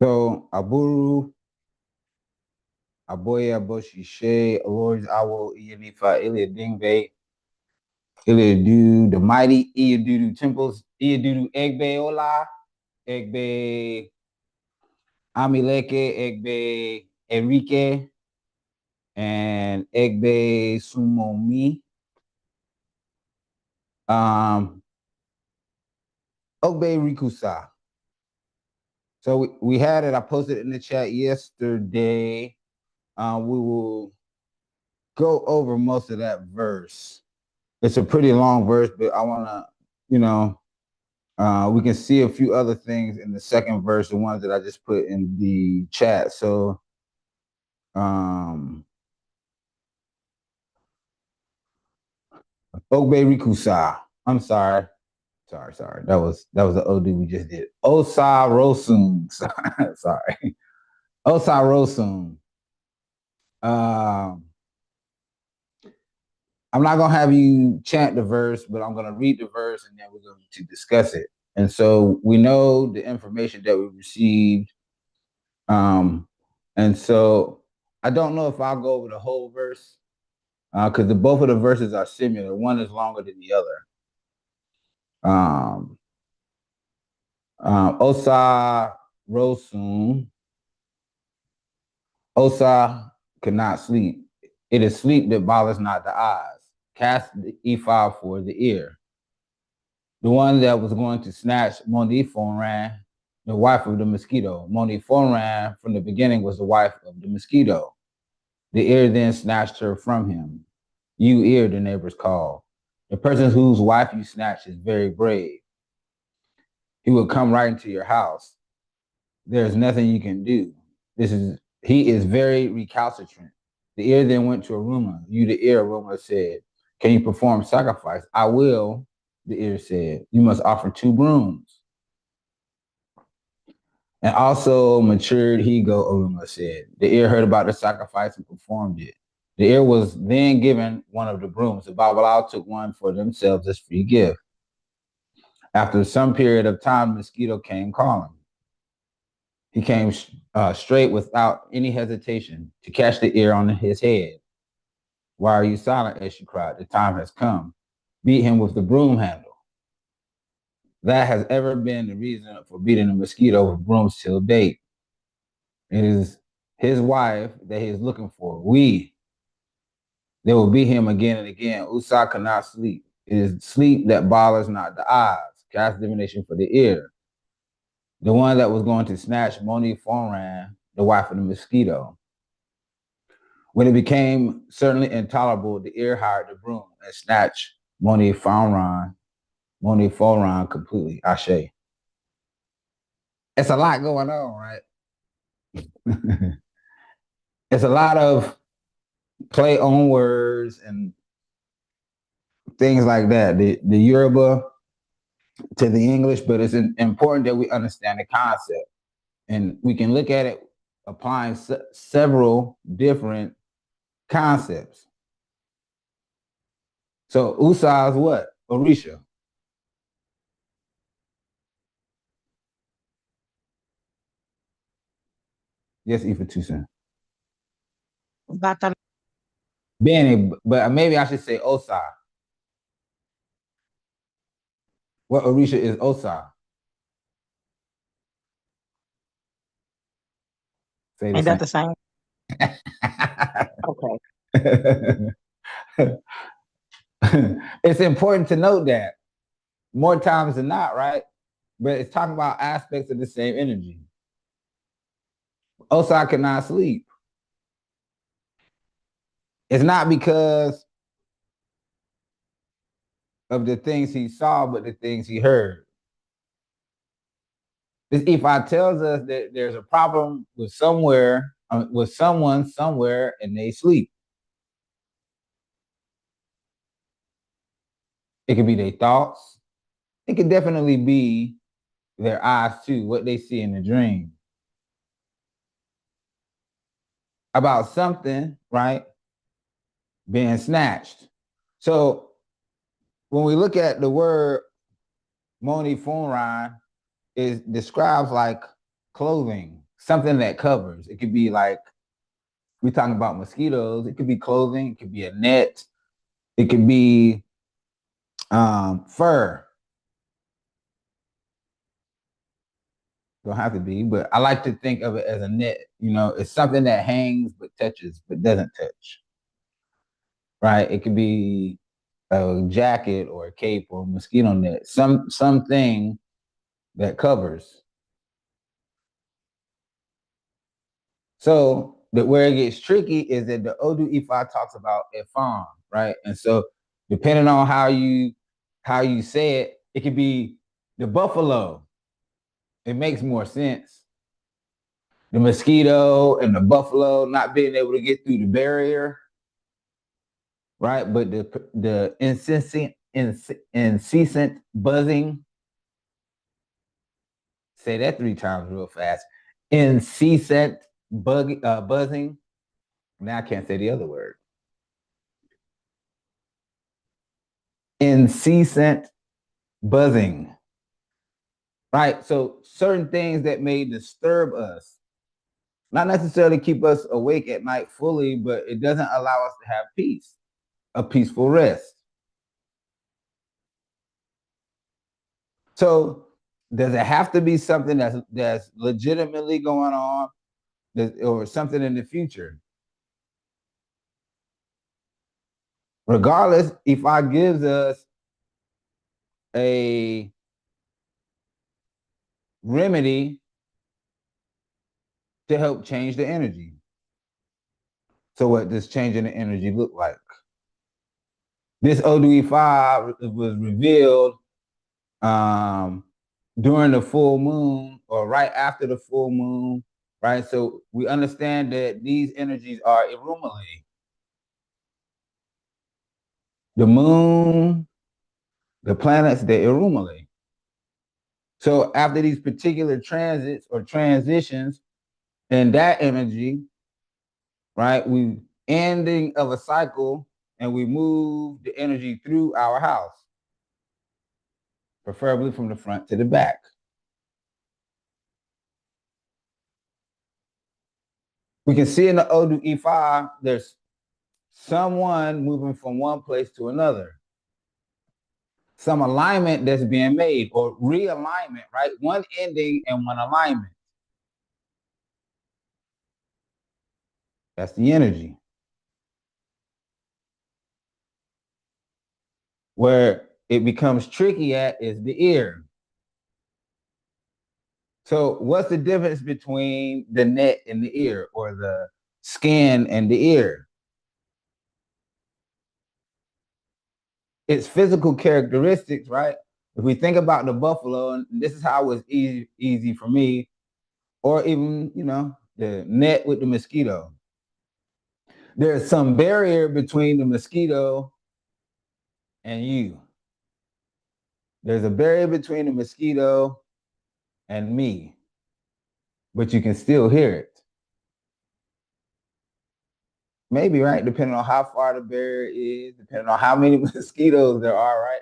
So Aburu, Aboya Boshishe, Lords Awo Iyanifa Ilya Dingbe, Ilya Do, the mighty Iyadudu temples, Iyadudu Egbe Ola, Egbe Amileke, Egbe Enrique, and Egbe Sumomi. Ogbe Rikusa. So we had it. I posted it in the chat yesterday. We will go over most of that verse. It's a pretty long verse, but I want to, you know, we can see a few other things in the second verse, the ones that I just put in the chat. So, Ogbe Rikusa. I'm sorry. Sorry. That was the OD we just did. Osa Rosun. Sorry. Osa Rosun. Um, I'm not gonna have you chant the verse, but I'm gonna read the verse and then we're going to discuss it. And so we know the information that we received. And so I don't know if I'll go over the whole verse because both of the verses are similar. One is longer than the other. Osa Rosun. Osa cannot sleep. It is sleep that bothers not the eyes. Cast the E5 for the ear. The one that was going to snatch Monique Fonran, the wife of the mosquito. Monique Fonran, from the beginning, was the wife of the mosquito. The ear then snatched her from him. You ear, the neighbors called. The person whose wife you snatched is very brave. He will come right into your house. There's nothing you can do. He is very recalcitrant. The ear then went to Aruma. You, the ear, Aruma said, can you perform sacrifice? I will, the ear said. You must offer 2 brooms. And also matured Higo, Aruma said. The ear heard about the sacrifice and performed it. The ear was then given one of the brooms. The Babalawo took one for themselves as free gift. After some period of time, Mosquito came calling. He came straight without any hesitation to catch the ear on his head. Why are you silent? As she cried. The time has come. Beat him with the broom handle. That has ever been the reason for beating a mosquito with brooms till date. It is his wife that he is looking for. They will beat him again and again. Usa cannot sleep. It is sleep that bothers not the eyes. Cast divination for the ear. The one that was going to snatch Moni Fonran, the wife of the mosquito. When it became certainly intolerable, the ear hired the broom and snatched Moni Fonran completely. Ashe. It's a lot going on, right? It's a lot of play on words and things like that. The Yoruba to the English, but it's important that we understand the concept. And we can look at it applying several different concepts. So Usa is what? Orisha. Yes, E for 2 cents. Benny, but maybe I should say Osa. What Orisha is Osa? Say the Ain't that the same. Okay. It's important to note that more times than not, right? But it's talking about aspects of the same energy. Osa cannot sleep. It's not because of the things he saw, but the things he heard. This Ifa tells us that there's a problem with with someone somewhere, and they sleep. It could be their thoughts. It could definitely be their eyes too, what they see in the dream. About something, right? Being snatched. So when we look at the word Moni Fonran, it describes like clothing, something that covers. It could be like we're talking about mosquitoes. It could be clothing. It could be a net. It could be fur. Don't have to be, but I like to think of it as a net. You know, it's something that hangs but touches but doesn't touch. Right? It could be a jacket or a cape or a mosquito net. Something that covers. So where it gets tricky is that the Odu Ifa talks about a farm, right? And so depending on how you say it, it could be the buffalo. It makes more sense. The mosquito and the buffalo not being able to get through the barrier, right? But the incessant buzzing. Say that 3 times real fast. Incessant buzzing. Now I can't say the other word. Incessant buzzing. Right? So certain things that may disturb us, not necessarily keep us awake at night fully, but it doesn't allow us to have peace, a peaceful rest. So does it have to be something that's legitimately going on or something in the future? Regardless, if I gives us a remedy to help change the energy. So what does changing the energy look like? This ODE5 was revealed um, during the full moon or right after the full moon, right? So we understand that these energies are irumali. The moon, the planets, they're irumali. So after these particular transits or transitions in that energy, right, we ending of a cycle and we move the energy through our house, preferably from the front to the back. We can see in the Odu E5, there's someone moving from one place to another. Some alignment that's being made or realignment, right? One ending and one alignment. That's the energy. Where it becomes tricky at is the ear. So, what's the difference between the net and the ear or the skin and the ear? It's physical characteristics, right? If we think about the buffalo, and this is how it was easy for me, or even, the net with the mosquito. There's some barrier between the mosquito and you. There's a barrier between the mosquito and me, but you can still hear it. Maybe, right? Depending on how far the barrier is, depending on how many mosquitoes there are, right?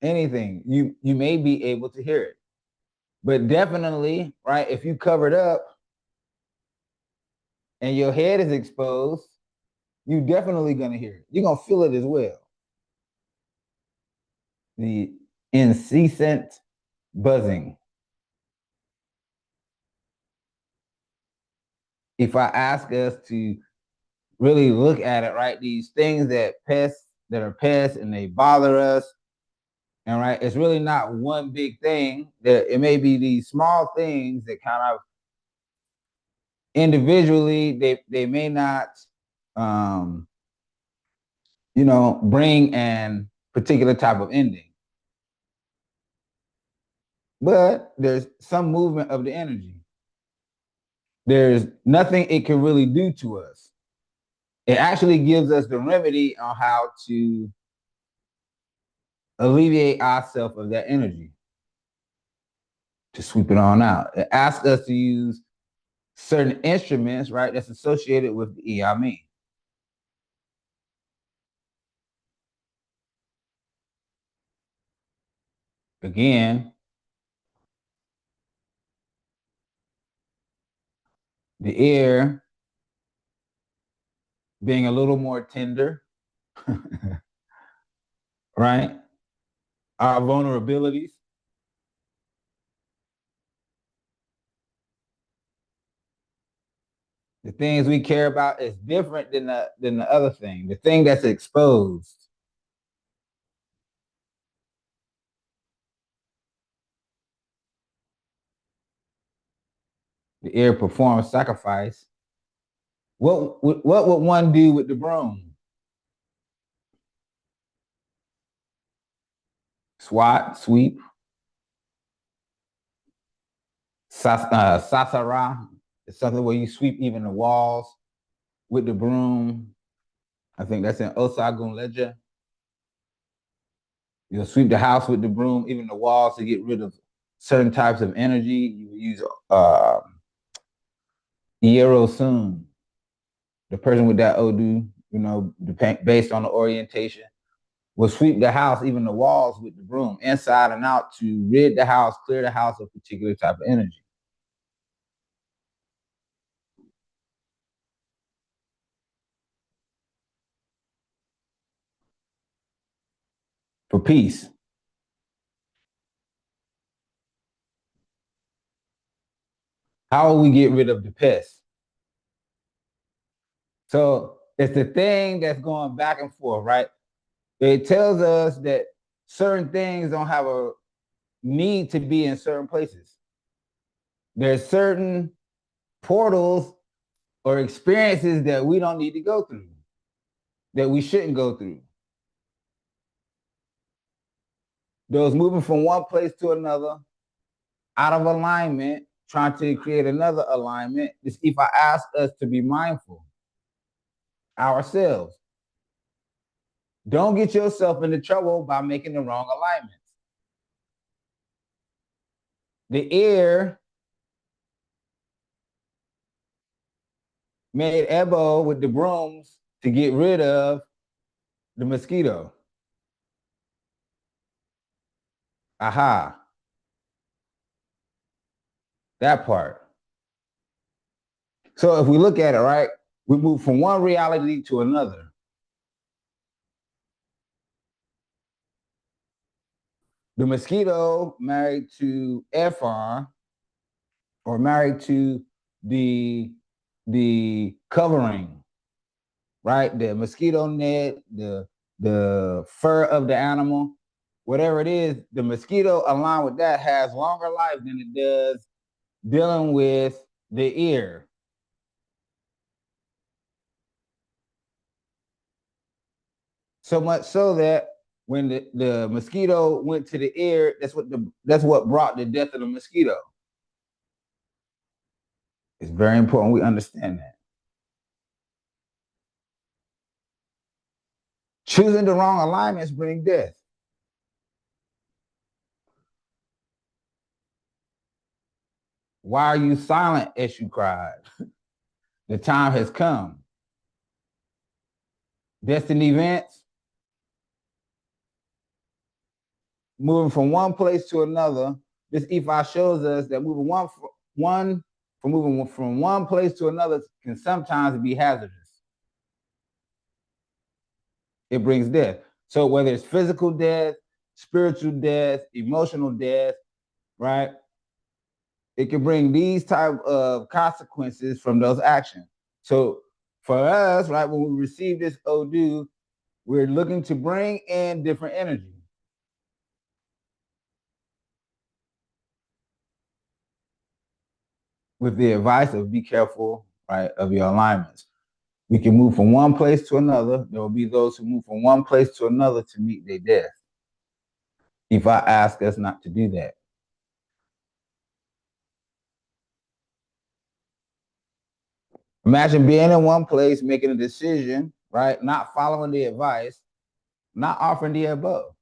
Anything, you may be able to hear it. But definitely, right, if you covered up and your head is exposed, you definitely gonna hear it. You're gonna feel it as well. The incessant buzzing. If I ask us to really look at it, right, these things that are pests and they bother us, and right, it's really not one big thing. That it may be these small things that kind of individually they may not um bring an particular type of ending. But there's some movement of the energy. There's nothing it can really do to us. It actually gives us the remedy on how to alleviate ourselves of that energy, to sweep it on out. It asks us to use certain instruments, right, that's associated with the Iyami. Again, The ear being a little more tender, right? Our vulnerabilities, the things we care about is different than the other thing, the thing that's exposed. The ear performs sacrifice. What would one do with the broom? Swat, sweep, sasara. It's something where you sweep even the walls with the broom. I think that's in Osagun Ledger. You'll sweep the house with the broom, even the walls, to get rid of certain types of energy. You use Iero Sun, the person with that Odu, based on the orientation, will sweep the house, even the walls, with the broom, inside and out, to rid the house, clear the house of particular type of energy. For peace. How will we get rid of the pest? So it's the thing that's going back and forth, right? It tells us that certain things don't have a need to be in certain places. There's certain portals or experiences that we don't need to go through, that we shouldn't go through. Those moving from one place to another, out of alignment, trying to create another alignment. Is if I ask us to be mindful ourselves. Don't get yourself into trouble by making the wrong alignments. The ear made Ebo with the brooms to get rid of the mosquito. Aha. That part. So if we look at it, right, we move from one reality to another. The mosquito married to Ephar, or married to the the covering, right? The mosquito net, the fur of the animal, whatever it is, the mosquito aligned with that has longer life than it does dealing with the ear. So much so that when the mosquito went to the ear, that's what brought the death of the mosquito. It's very important we understand that. Choosing the wrong alignments bring death. Why are you silent? Eshu cried. The time has come. Destiny events, moving from one place to another. This Ifa shows us that moving from one place to another can sometimes be hazardous. It brings death. So whether it's physical death, spiritual death, emotional death, right? It can bring these type of consequences from those actions. So for us, right, when we receive this Odu, we're looking to bring in different energy. With the advice of be careful, right, of your alignments. We can move from one place to another. There will be those who move from one place to another to meet their death. If I ask us not to do that. Imagine being in one place, making a decision, right? Not following the advice, not offering the above.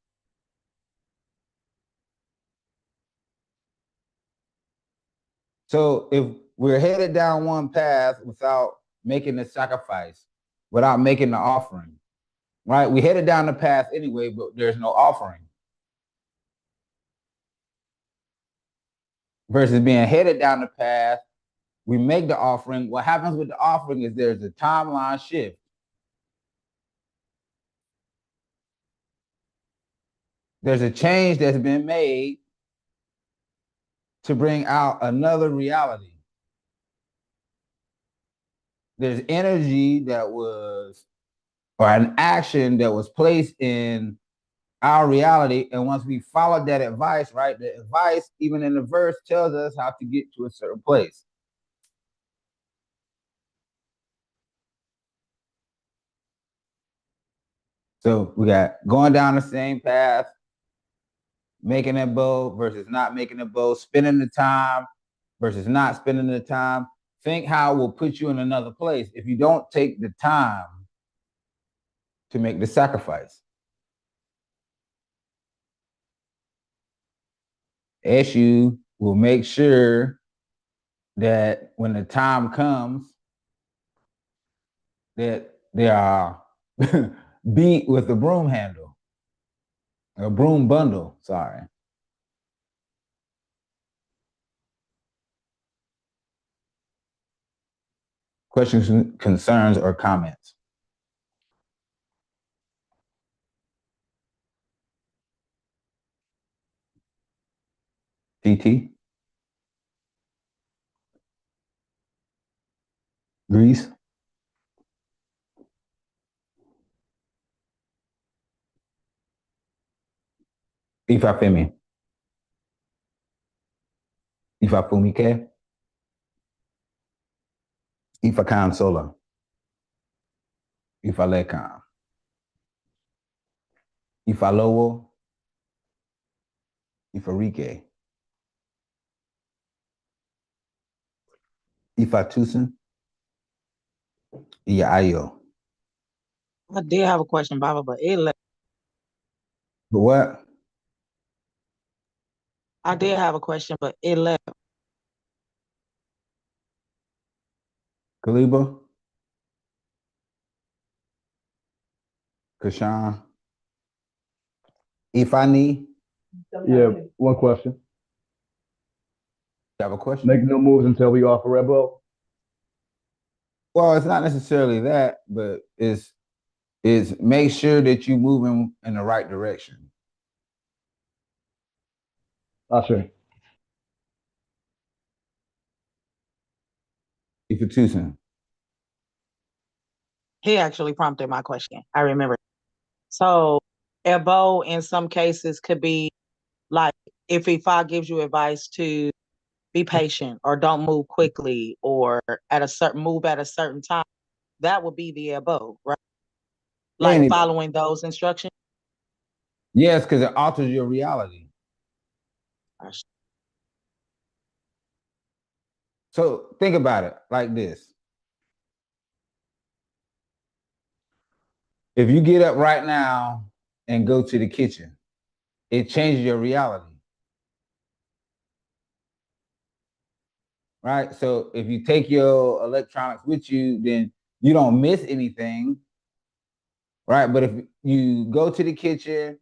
So if we're headed down one path without making the sacrifice, without making the offering, right? We headed down the path anyway, but there's no offering. Versus being headed down the path We make the offering. What happens with the offering is there's a timeline shift. There's a change that's been made to bring out another reality. There's energy that was, or an action that was placed in our reality. And once we followed that advice, right, the advice, even in the verse, tells us how to get to a certain place. So we got going down the same path, making a bow versus not making a bow, spending the time versus not spending the time. Think how it will put you in another place if you don't take the time to make the sacrifice. SU will make sure that when the time comes, that they are beat with a broom handle, a broom bundle. Sorry. Questions, concerns, or comments? TT, Greece, Ifafemi, Ifafumike, Ifakan Sola, Ifalekan, Ifalowo, Ifarike, Ifatusin, Iayo. I did have a question, Baba, but it left. But what? I did have a question, but it left. Kaliba, Kashan, Ifani. Yeah, one question. You have a question? Make no moves until we offer Rebo. Well, it's not necessarily that, but it's make sure that you moving in the right direction. Ashe. Ifatusin. He actually prompted my question. I remember. So, Ebo in some cases could be like if Ifa gives you advice to be patient or don't move quickly or at a certain time, that would be the Ebo, right? Like following those instructions. Yes, because it alters your reality. So think about it like this. If you get up right now and go to the kitchen, it changes your reality. Right? So if you take your electronics with you, then you don't miss anything. Right? But if you go to the kitchen,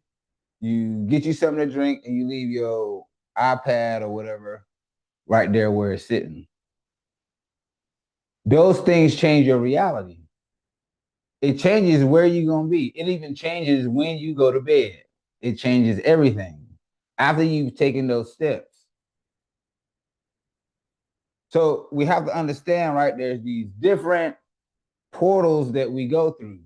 you get you something to drink and you leave your iPad or whatever right there where it's sitting. Those things change your reality. It changes where you're going to be. It even changes when you go to bed. It changes everything after you've taken those steps. So we have to understand, right? There's these different portals that we go through.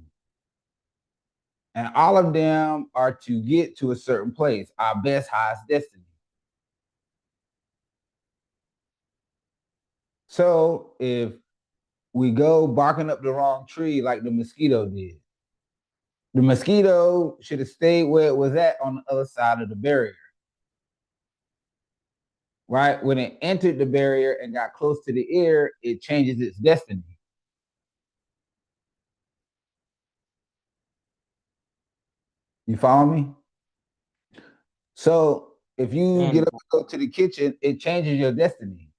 And all of them are to get to a certain place, our best, highest destiny. So if we go barking up the wrong tree like the mosquito did, the mosquito should have stayed where it was at on the other side of the barrier. Right? When it entered the barrier and got close to the ear, it changes its destiny. You follow me? So if you get up and go to the kitchen, it changes your destiny.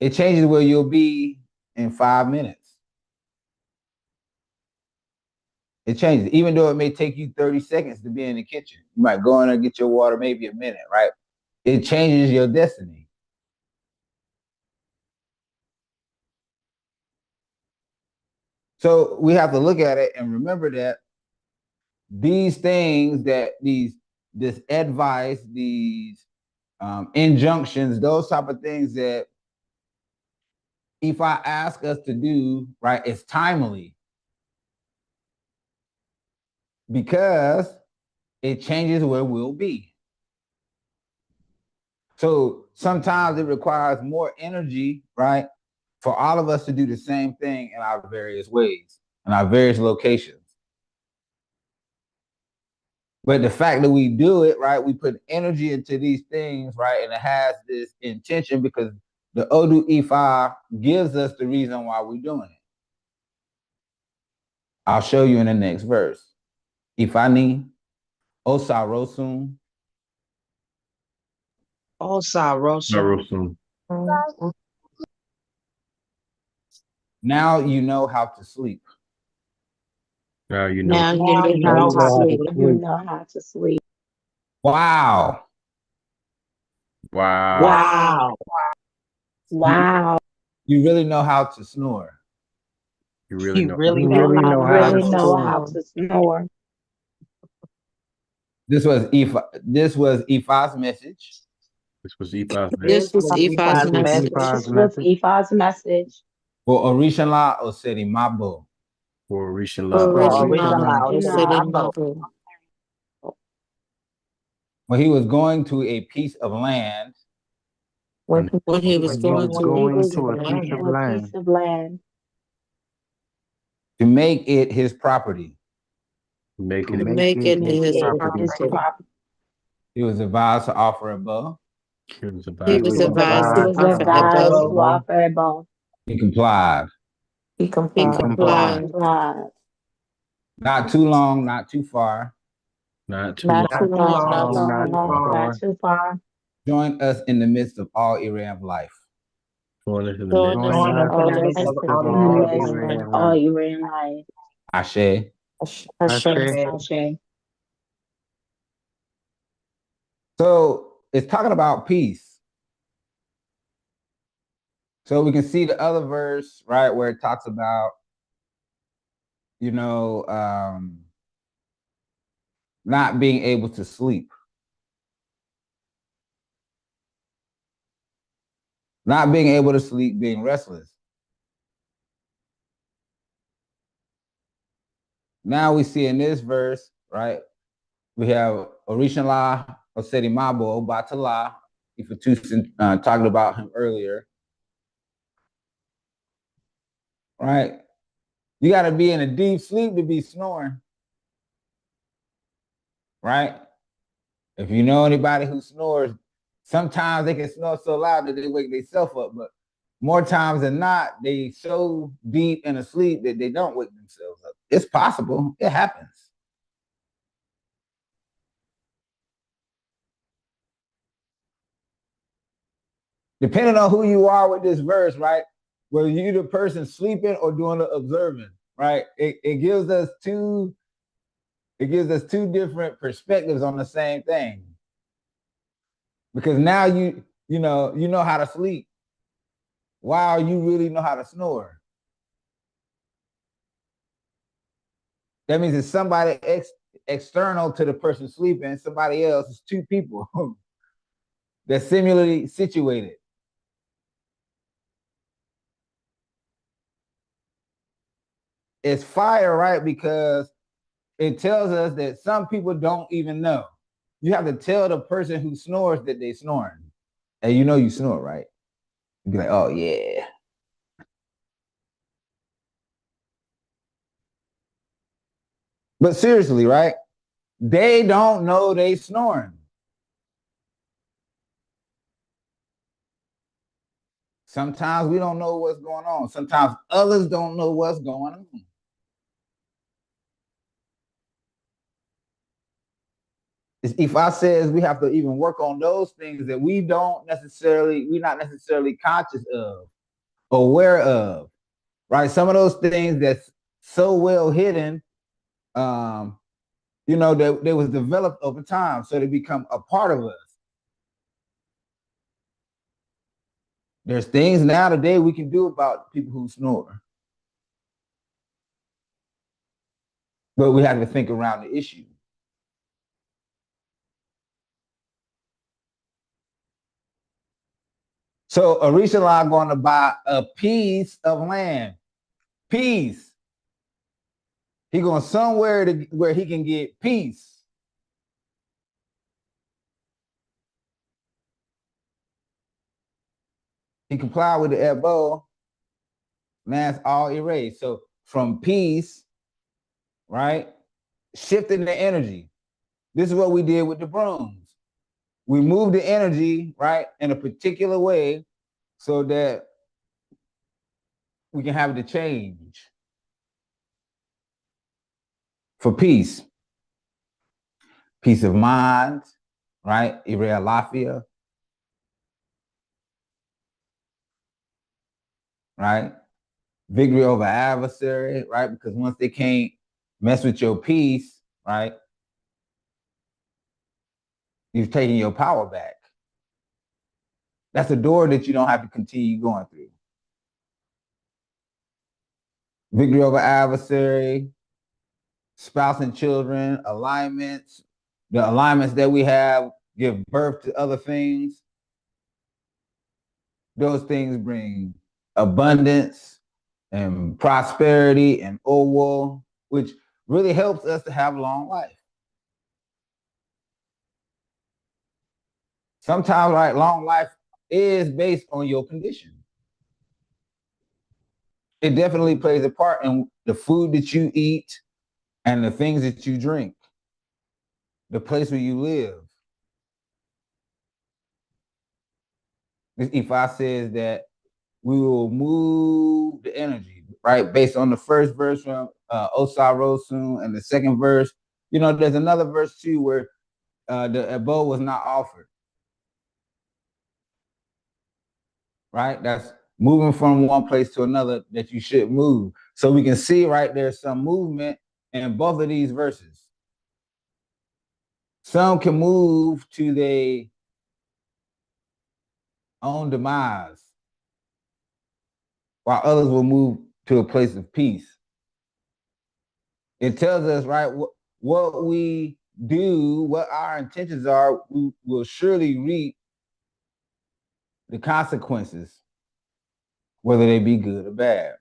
It changes where you'll be in 5 minutes. It changes, even though it may take you 30 seconds to be in the kitchen. You might go in there and get your water, maybe a minute, right? It changes your destiny. So we have to look at it and remember that these things that this advice, these injunctions, those type of things that if I ask us to do, right, it's timely because it changes where we'll be. So sometimes it requires more energy, right, for all of us to do the same thing in our various ways, in our various locations. But the fact that we do it, right, we put energy into these things, right, and it has this intention because the Odu Ifa gives us the reason why we're doing it. I'll show you in the next verse. Ifani, Osarosun. Osarosun. Now you know how to sleep. Now you know. Now Now you you know know how how to to sleep. sleep. know how to sleep. Wow. Wow. Wow. Wow. You really know how to snore. You really You know. really You know really how know to how Really to snore. know snore. how to snore. This was Ifa's message. This was Ifa's man. This This was was Ifa's This Ifa's was message. message Ifa's This was message Ifa's message For Orishala Oseri Mabo. For Orisha For Love. for for Orisha Original original Line. or original city Osemabo. mabo. When he was going to a piece of land when he When he was When he going was to when a he going piece was of to a piece going of to land a piece land of land to make it his property. Make to it. to make make it to it his make his it property. his property. property. He was advised to offer a bow. He was He He advised was was to offer. advised He to advised was to offer a offer advised a bow. to bow. offer a bow. He complied. He He He complied. He complied. complied. complied. Not too long, not too far. Not too long. Not Not too too Not too long, long, not not long, too not too too far. long, not far. too far. Join us in the midst of all area of life. Join us in the midst. Join us Join Join in us us in in the all the midst areas of midst all of In the areas all of midst of life. of area life. of all life. you in life. Ashe. Ashe. Ashe. Ashe. So it's talking about peace. So we can see the other verse, right, where it talks about, you know, not being able to sleep. Not being able to sleep, being restless. Now we see in this verse, right, we have Orishala Oseti Mabo, Batala, Ifatusin talked about him earlier, right? You got to be in a deep sleep to be snoring, right? If you know anybody who snores, sometimes they can snore so loud that they wake themselves up, but more times than not, they so deep in a sleep that they don't wake themselves up. It's possible. It happens. Depending on who you are with this verse, right? Whether you the person sleeping or doing the observing, right? It gives us two different perspectives on the same thing. Because now you know how to sleep. Wow, you really know how to snore. That means it's somebody external to the person sleeping, somebody else. It's two people that's similarly situated. It's fire, right? Because it tells us that some people don't even know. You have to tell the person who snores that they snoring. And you know you snore, right? You be like, oh yeah. But seriously, right? They don't know they snoring. Sometimes we don't know what's going on. Sometimes others don't know what's going on. If I says we have to even work on those things that we're not necessarily conscious of, aware of, right? Some of those things that's so well hidden, they was developed over time, so they become a part of us. There's things now today we can do about people who snore. But we have to think around the issue. So Arishala going to buy a piece of land. Peace. He going somewhere to where he can get peace. He complied with the Ebo. Now it's all erased. So from peace, right? Shifting the energy. This is what we did with the brooms. We moved the energy, right, in a particular way so that we can have the change for peace. Peace of mind, right? Irea Lafia, right? Victory over adversary, right? Because once they can't mess with your peace, right? You've taken your power back. That's a door that you don't have to continue going through. Victory over adversary, spouse and children, alignments. The alignments that we have give birth to other things. Those things bring abundance and prosperity and owo, which really helps us to have long life. Sometimes, right, long life is based on your condition. It definitely plays a part in the food that you eat and the things that you drink, the place where you live. This Ifa says that we will move the energy, right? Based on the first verse from Osarosun and the second verse. You know, there's another verse too where the Ebo was not offered, right? That's moving from one place to another that you should move. So we can see, right, there's some movement in both of these verses. Some can move to their own demise, while others will move to a place of peace. It tells us, right, what we do, what our intentions are, we will surely reap the consequences, whether they be good or bad.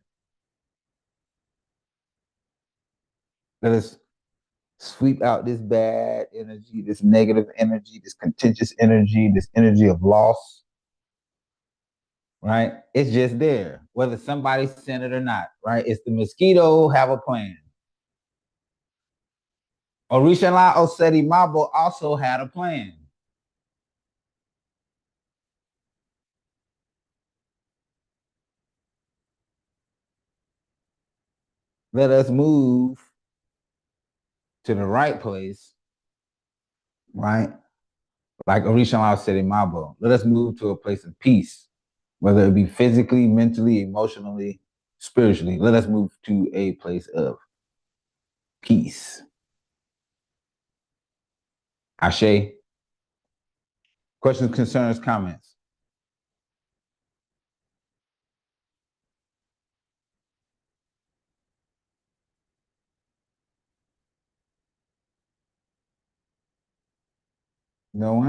Let us sweep out this bad energy, this negative energy, this contentious energy, this energy of loss, right? It's just there, whether somebody sent it or not, right? It's the mosquito have a plan. Orishala Oseti Mabo also had a plan. Let us move to the right place, right? Like Orishala Oseti Mabo. Let us move to a place of peace, whether it be physically, mentally, emotionally, spiritually. Let us move to a place of peace. Ashe. Questions, concerns, comments? No one?